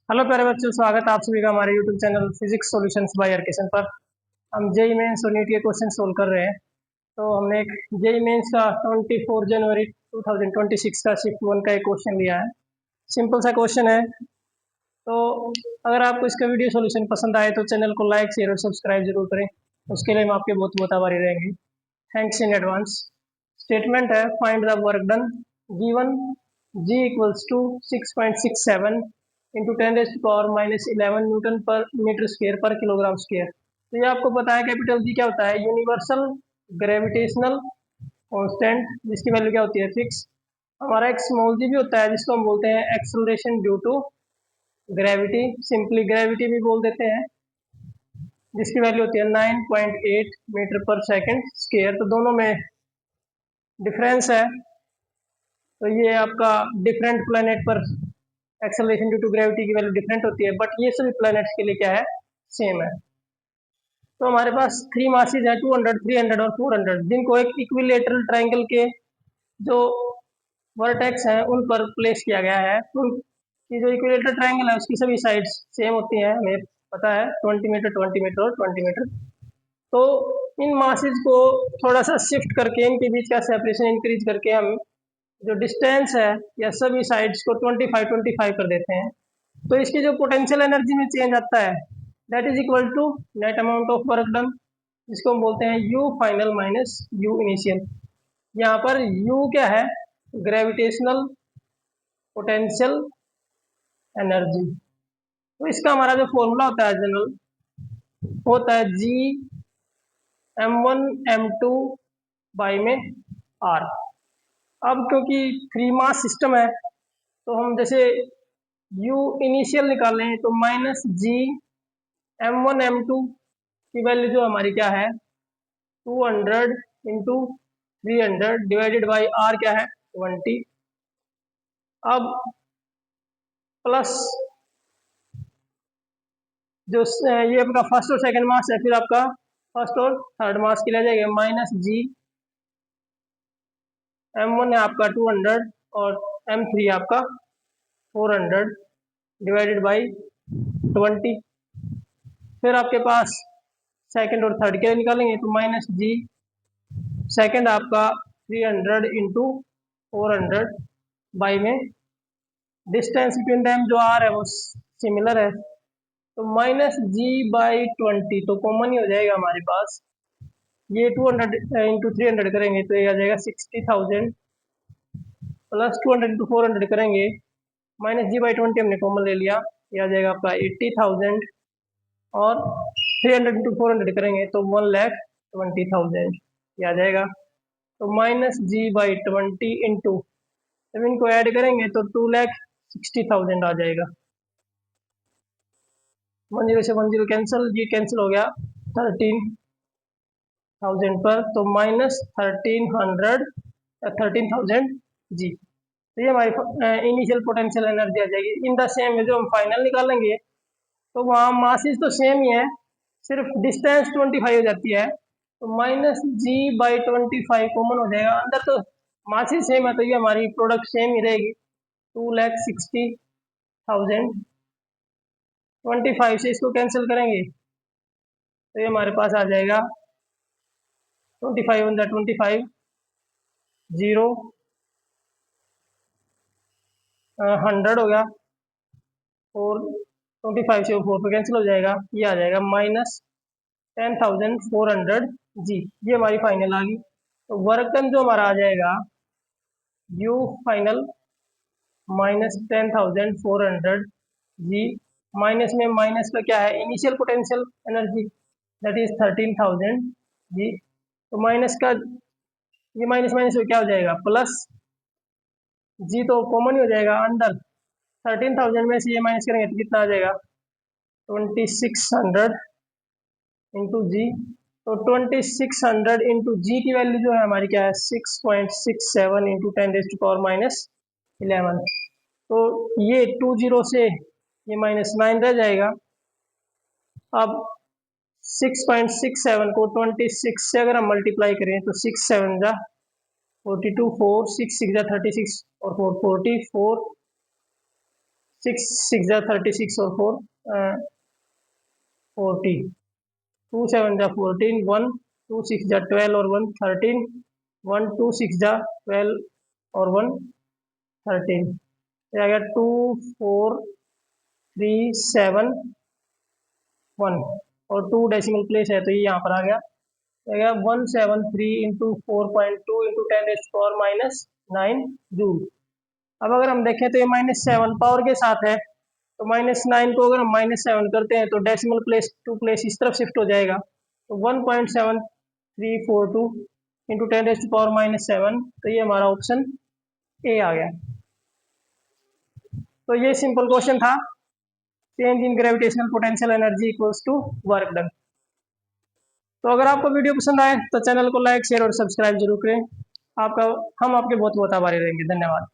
Hello प्यारे बच्चों, स्वागत है आप सभी का हमारे YouTube channel physics solutions by Arkeshan पर। हम जेई मेंस और नीट के क्वेश्चन सोल्व कर रहे हैं। तो हमने एक जेई मेंस का 24 जनवरी 2026 का शिफ्ट 1 का एक क्वेश्चन लिया है। सिंपल सा क्वेश्चन है। तो अगर आपको इसका वीडियो सॉल्यूशन पसंद आए तो चैनल को लाइक शेयर और सब्सक्राइब जरूर करें। उसके लिए हम आपके बहुत बहुत आभारी रहेंगे। Thanks in advance. स्टेटमेंट है, find the work done given g equals to 6.67 into 10⁻⁻11 newton per metre square per kilogram square. तो ये आपको पता है कैपिटल जी क्या होता है, यूनिवर्सल ग्रेविटेशनल कांस्टेंट, जिसकी वैल्यू क्या होती है, फिक्स। हमारा एक स्मॉल जी भी होता है जिसको हम बोलते हैं acceleration due to gravity, simply gravity भी बोल देते हैं, जिसकी वैल्यू होती है 9.8 मीटर पर सेकंड स्क्वेयर। तो दोनों में डिफरेंस है। तो ये आपका डिफरेंट प्लेनेट पर एक्सेलरेशन ड्यू टू ग्रेविटी की वैल्यू डिफरेंट होती है, बट ये सभी प्लैनेट्स के लिए क्या है, सेम है। तो हमारे पास थ्री मासेज है, 200, 300 और 400, जिनको एक इक्विलेटरल ट्रायंगल के जो वर्टेक्स हैं उन पर प्लेस किया गया है। उनकी जो इक्विलेटरल ट्रायंगल है उसकी सभी साइड्स सेम होती हैं, हमें पता है 20 मीटर 20 मीटर और 20 मीटर। तो इन मासेज को थोड़ा सा शिफ्ट करके इनके बीच का सेपरेशन इंक्रीज करके हम जो डिस्टेंस है या सभी साइड्स को 25 कर देते हैं। तो इसकी जो पोटेंशियल एनर्जी में चेंज आता है that is equal to net amount of work done, जिसको हम बोलते हैं U final minus U initial. यहाँ पर यू क्या है, ग्रेविटेशनल पोटेंशियल एनर्जी। तो इसका हमारा जो फॉर्मूला होता है जनरल होता है जी m1 m2 बाई में आर। अब क्योंकि थ्री मास सिस्टम है तो हम जैसे u इनिशियल निकालें तो माइनस जी m1 m2 की वैल्यू जो हमारी क्या है 200 इंटू 300 डिवाइडेड बाई आर क्या है 20। अब प्लस जो ये आपका फर्स्ट और सेकंड मास है, फिर आपका फर्स्ट और थर्ड मास के लिए आ जाएगा माइनस जी m1 है आपका 200 और m3 आपका 400 डिवाइडेड बाई 20। फिर आपके पास सेकंड और थर्ड के लिए निकालेंगे तो माइनस जी सेकंड आपका 300 इंटू 400 बाई में डिस्टेंस बिटवीन दैम जो आर है वो सिमिलर है, तो माइनस जी बाई 20 तो कॉमन ही हो जाएगा हमारे पास। ये 200 इंटू 300 करेंगे तो ये आ जाएगा 60,000 प्लस 200 इंटू 400 करेंगे माइनस जी बाई 20 हमने कॉमन ले लिया, ये आ जाएगा आपका 80,000 और 300 इंटू 400 करेंगे तो 1,20,000 ये आ जाएगा। तो माइनस जी बाई 20 इंटू, जब इनको ऐड करेंगे तो 2,60,000 आ जाएगा। 10 से 10 कैंसिल, ये कैंसिल हो गया 13,000 पर, तो माइनस 13,000 जी। तो ये हमारी इनिशियल पोटेंशियल एनर्जी आ जाएगी। इन द सेम में जो हम फाइनल निकालेंगे तो वहाँ मासेस तो सेम ही है, सिर्फ डिस्टेंस 25 हो जाती है, तो माइनस जी बाई 25 कॉमन हो जाएगा। अंदर तो मासेस सेम है तो ये हमारी प्रोडक्ट सेम ही रहेगी। 2,60,000 25 से इसको कैंसिल करेंगे तो ये हमारे पास आ जाएगा 25 25 जीरो 100 हो गया और 25 से 4 पे कैंसिल हो जाएगा, ये आ जाएगा माइनस 10,400 जी। ये हमारी फाइनल आ गई। तो वर्क डन जो हमारा आ जाएगा U final minus 10,400 G, minus में माइनस का क्या है, initial potential energy that is 13,000 G. तो माइनस का ये माइनस माइनस में क्या हो जाएगा प्लस, जी तो कॉमन ही हो जाएगा अंदर। 13,000 में से ये माइनस करेंगे तो कितना आ जाएगा 2,600 इंटू जी। तो 2,600 इंटू जी की वैल्यू जो है हमारी क्या है 6.67 इंटू 10⁻⁻11। तो ये 20 से ये -9 रह जाएगा। अब 6.67 को 26 से अगर हम मल्टीप्लाई करें तो 6 7 जा 42, 4 6 6 जा 36 और 4 44 6 6 जा 36 और 4 40, 2 7 जा 14, 1 2 6 जा 12 और 1 13, 1 2 6 जा 12 और 1 13, ये आ गया 2 4 3 7 1 और 2 डेसिमल प्लेस है तो ये यहाँ पर आ गया 173 इंटू 4.2 इंटू 10⁻⁹ जूल। अब अगर हम देखें तो ये -7 पावर के साथ है, तो -9 को अगर हम -7 करते हैं तो डेसिमल प्लेस टू प्लेस इस तरफ शिफ्ट हो जाएगा, तो 1.7342 इंटू 10⁻⁷, तो ये हमारा ऑप्शन ए आ गया। तो ये सिंपल क्वेश्चन था, change in gravitational potential energy equals to work done. तो अगर आपको वीडियो पसंद आए तो चैनल को लाइक शेयर और सब्सक्राइब जरूर करें। हम आपके बहुत बहुत आभारी रहेंगे। धन्यवाद।